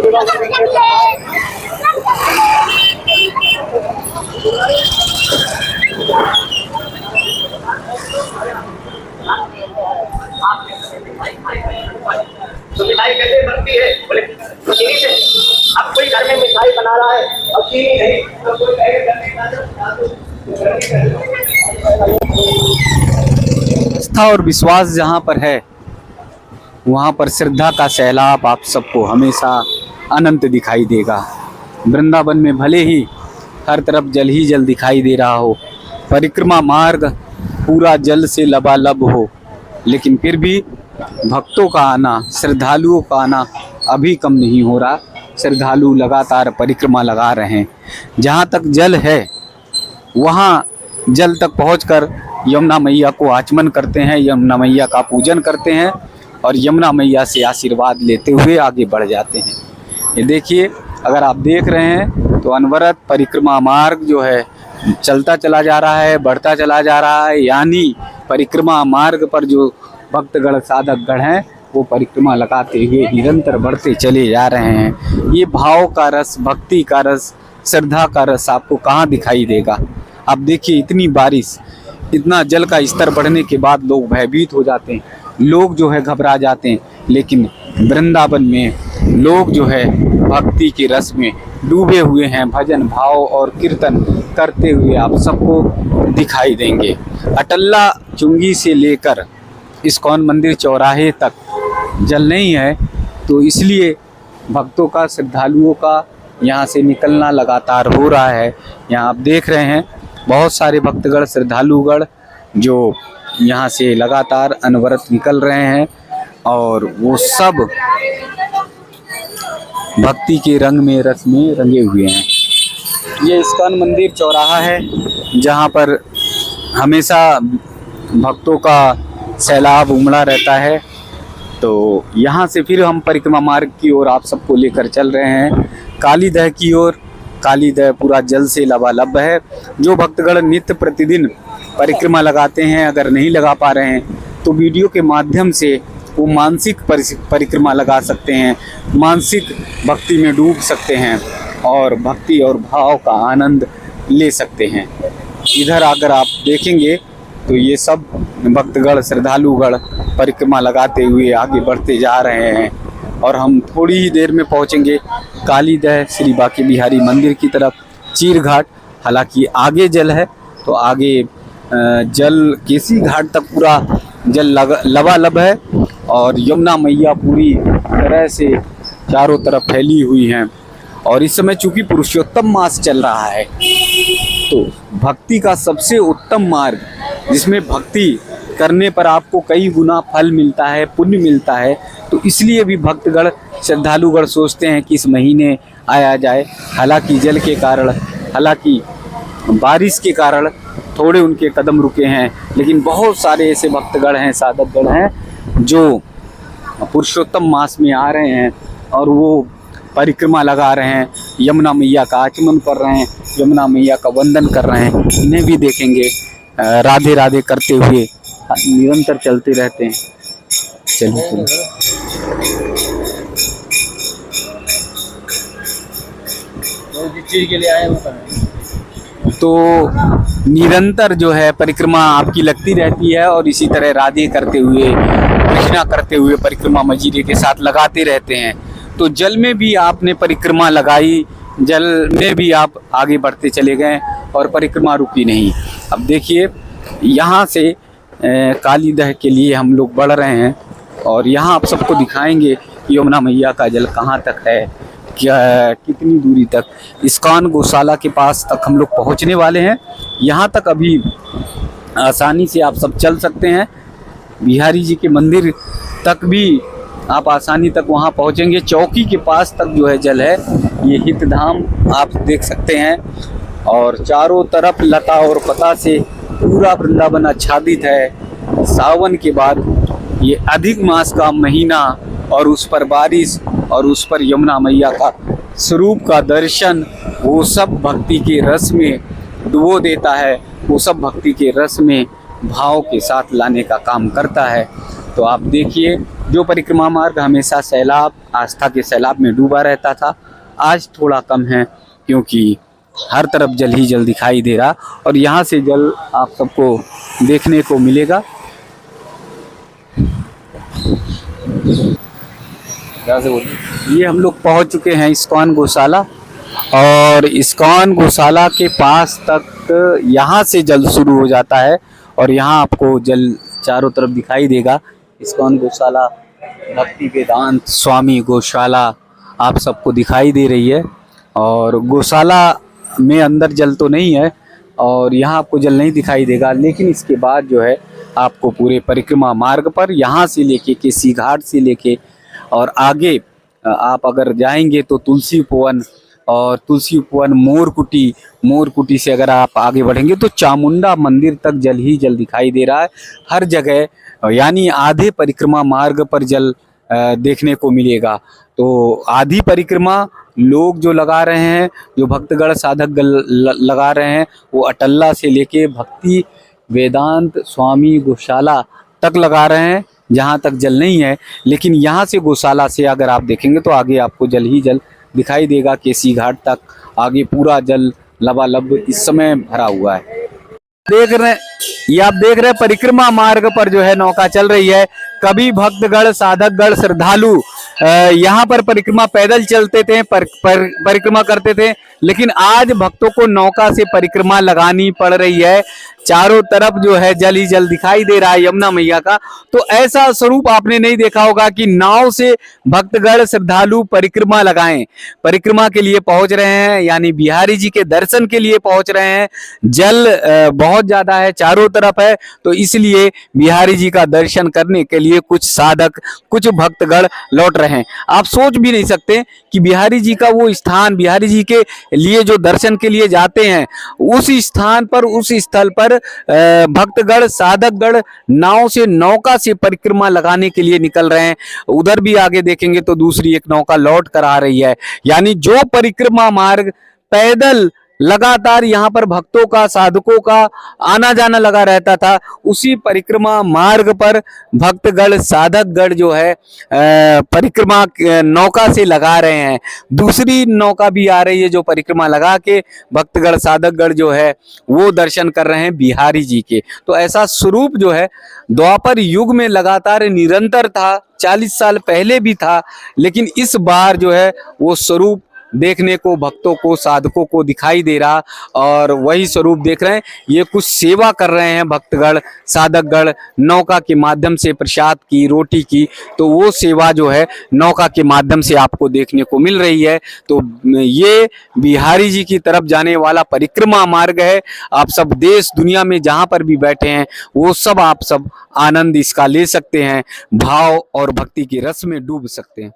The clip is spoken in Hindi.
तो मिठाई कैसे बनती है? बोले चीनी से। अब कोई घर में मिठाई बना रहा है और चीनी नहीं, तो कोई आस्था और विश्वास जहाँ पर है वहाँ पर श्रद्धा का सैलाब आप सबको हमेशा अनंत दिखाई देगा। वृंदावन में भले ही हर तरफ जल ही जल दिखाई दे रहा हो, परिक्रमा मार्ग पूरा जल से लबालब हो, लेकिन फिर भी भक्तों का आना, श्रद्धालुओं का आना अभी कम नहीं हो रहा। श्रद्धालु लगातार परिक्रमा लगा रहे हैं। जहाँ तक जल है वहाँ जल तक पहुंचकर यमुना मैया को आचमन करते हैं, यमुना मैया का पूजन करते हैं और यमुना मैया से आशीर्वाद लेते हुए आगे बढ़ जाते हैं। ये देखिए, अगर आप देख रहे हैं तो अनवरत परिक्रमा मार्ग जो है चलता चला जा रहा है, बढ़ता चला जा रहा है। यानी परिक्रमा मार्ग पर जो भक्तगण साधकगण हैं वो परिक्रमा लगाते हुए निरंतर बढ़ते चले जा रहे हैं। ये भाव का रस, भक्ति का रस, श्रद्धा का रस आपको कहाँ दिखाई देगा? आप देखिए, इतनी बारिश, इतना जल का स्तर बढ़ने के बाद लोग भयभीत हो जाते हैं, लोग जो है घबरा जाते हैं। लेकिन वृंदावन में लोग जो है भक्ति के रस में डूबे हुए हैं, भजन भाव और कीर्तन करते हुए आप सबको दिखाई देंगे। अटल्ला चुंगी से लेकर इस्कॉन मंदिर चौराहे तक जल नहीं है, तो इसलिए भक्तों का, श्रद्धालुओं का यहाँ से निकलना लगातार हो रहा है। यहाँ आप देख रहे हैं बहुत सारे भक्तगण, श्रद्धालुगण जो यहाँ से लगातार अनवरत निकल रहे हैं और वो सब भक्ति के रंग में, रस में रंगे हुए हैं। ये इस्कॉन मंदिर चौराहा है जहाँ पर हमेशा भक्तों का सैलाब उमड़ा रहता है। तो यहाँ से फिर हम परिक्रमा मार्ग की ओर आप सबको लेकर चल रहे हैं, कालीदह की ओर। कालीदह पूरा जल से लबालब है। जो भक्तगण नित्य प्रतिदिन परिक्रमा लगाते हैं, अगर नहीं लगा पा रहे हैं तो वीडियो के माध्यम से वो मानसिक परिक्रमा लगा सकते हैं, मानसिक भक्ति में डूब सकते हैं और भक्ति और भाव का आनंद ले सकते हैं। इधर अगर आप देखेंगे तो ये सब भक्तगण, श्रद्धालुगण परिक्रमा लगाते हुए आगे बढ़ते जा रहे हैं और हम थोड़ी ही देर में पहुंचेंगे कालीदह श्री बांके बिहारी मंदिर की तरफ, चीर घाट। हालांकि आगे जल है तो आगे जल केसी घाट तक पूरा जल लबालब है और यमुना मैया पूरी तरह से चारों तरफ फैली हुई हैं। और इस समय चूंकि पुरुषोत्तम मास चल रहा है तो भक्ति का सबसे उत्तम मार्ग, जिसमें भक्ति करने पर आपको कई गुना फल मिलता है, पुण्य मिलता है, तो इसलिए भी भक्तगण, श्रद्धालुगण सोचते हैं कि इस महीने आया जाए। हालांकि जल के कारण, हालांकि बारिश के कारण थोड़े उनके कदम रुके हैं, लेकिन बहुत सारे ऐसे भक्तगण हैं, साधकगण हैं जो पुरुषोत्तम मास में आ रहे हैं और वो परिक्रमा लगा रहे हैं, यमुना मैया का आचमन कर रहे हैं, यमुना मैया का वंदन कर रहे हैं। इन्हें भी देखेंगे राधे राधे करते हुए निरंतर चलते रहते हैं। चलिए चीज के लिए आए तो निरंतर जो है परिक्रमा आपकी लगती रहती है और इसी तरह राधे करते हुए, कृष्णा करते हुए परिक्रमा मजीरे के साथ लगाते रहते हैं। तो जल में भी आपने परिक्रमा लगाई, जल में भी आप आगे बढ़ते चले गए और परिक्रमा रुकी नहीं। अब देखिए, यहाँ से कालीदह के लिए हम लोग बढ़ रहे हैं और यहाँ आप सबको दिखाएंगे यमुना मैया का जल कहाँ तक है, क्या कितनी दूरी तक। इस्कॉन गौशाला के पास तक हम लोग पहुँचने वाले हैं। यहाँ तक अभी आसानी से आप सब चल सकते हैं। बिहारी जी के मंदिर तक भी आप आसानी तक वहाँ पहुँचेंगे। चौकी के पास तक जो है जल है, ये हितधाम आप देख सकते हैं और चारों तरफ लता और पता से पूरा वृंदावन आच्छादित है। सावन के बाद ये अधिक मास का महीना और उस पर बारिश और उस पर यमुना मैया का स्वरूप का दर्शन, वो सब भक्ति के रस में डुबो देता है, वो सब भक्ति के रस में भाव के साथ लाने का काम करता है। तो आप देखिए, जो परिक्रमा मार्ग हमेशा सैलाब, आस्था के सैलाब में डूबा रहता था, आज थोड़ा कम है क्योंकि हर तरफ जल ही जल दिखाई दे रहा और यहाँ से जल आप सबको देखने को मिलेगा। ये हम लोग पहुँच चुके हैं इस्कॉन गौशाला और इस्कॉन गौशाला के पास तक यहाँ से जल शुरू हो जाता है और यहाँ आपको जल चारों तरफ दिखाई देगा। इस्कॉन गौशाला, भक्ति वेदांत स्वामी गौशाला आप सबको दिखाई दे रही है और गौशाला में अंदर जल तो नहीं है और यहाँ आपको जल नहीं दिखाई देगा, लेकिन इसके बाद जो है आपको पूरे परिक्रमा मार्ग पर यहाँ से लेके केसी घाट से लेके और आगे आप अगर जाएंगे तो तुलसी उपवन और तुलसी उपवन मोरकुटी से अगर आप आगे बढ़ेंगे तो चामुंडा मंदिर तक जल ही जल दिखाई दे रहा है हर जगह, यानी आधे परिक्रमा मार्ग पर जल देखने को मिलेगा। तो आधी परिक्रमा लोग जो लगा रहे हैं, जो भक्तगण साधक लगा रहे हैं, वो अटल्ला से लेके भक्ति वेदांत स्वामी गौशाला तक लगा रहे हैं जहाँ तक जल नहीं है। लेकिन यहाँ से गौशाला से अगर आप देखेंगे तो आगे आपको जल ही जल दिखाई देगा। केसी घाट तक आगे पूरा जल लबालब इस समय भरा हुआ है। देख रहे हैं, ये आप देख रहे हैं परिक्रमा मार्ग पर जो है नौका चल रही है। कभी भक्तगण साधकगण श्रद्धालु यहाँ पर परिक्रमा पैदल चलते थे, परिक्रमा करते थे, लेकिन आज भक्तों को नौका से परिक्रमा लगानी पड़ रही है। चारों तरफ जो है जल ही जल दिखाई दे रहा है यमुना मैया का। तो ऐसा स्वरूप आपने नहीं देखा होगा कि नाव से भक्तगण श्रद्धालु परिक्रमा लगाएं, परिक्रमा के लिए पहुंच रहे हैं, यानी बिहारी जी के दर्शन के लिए पहुंच रहे हैं। जल बहुत ज्यादा है, चारों तरफ है, तो इसलिए बिहारी जी का दर्शन करने के लिए कुछ साधक, कुछ भक्तगण लौट रहे हैं। आप सोच भी नहीं सकते कि बिहारी जी का वो स्थान, बिहारी जी के लिए जो दर्शन के लिए जाते हैं, उस स्थान पर, उस स्थल पर भक्तगण साधकगण नाव से, नौका से परिक्रमा लगाने के लिए निकल रहे हैं। उधर भी आगे देखेंगे तो दूसरी एक नौका लौट कर आ रही है। यानी जो परिक्रमा मार्ग पैदल लगातार यहाँ पर भक्तों का, साधकों का आना जाना लगा रहता था, उसी परिक्रमा मार्ग पर भक्तगण साधकगण जो है परिक्रमा नौका से लगा रहे हैं। दूसरी नौका भी आ रही है जो परिक्रमा लगा के भक्तगण साधकगण जो है वो दर्शन कर रहे हैं बिहारी जी के। तो ऐसा स्वरूप जो है द्वापर युग में लगातार निरंतर था, 40 साल पहले भी था, लेकिन इस बार जो है वो स्वरूप देखने को भक्तों को, साधकों को दिखाई दे रहा और वही स्वरूप देख रहे हैं। ये कुछ सेवा कर रहे हैं भक्तगण साधकगण नौका के माध्यम से, प्रसाद की, रोटी की, तो वो सेवा जो है नौका के माध्यम से आपको देखने को मिल रही है। तो ये बिहारी जी की तरफ जाने वाला परिक्रमा मार्ग है। आप सब देश दुनिया में जहाँ पर भी बैठे हैं वो सब, आप सब आनंद इसका ले सकते हैं, भाव और भक्ति के रस में डूब सकते हैं।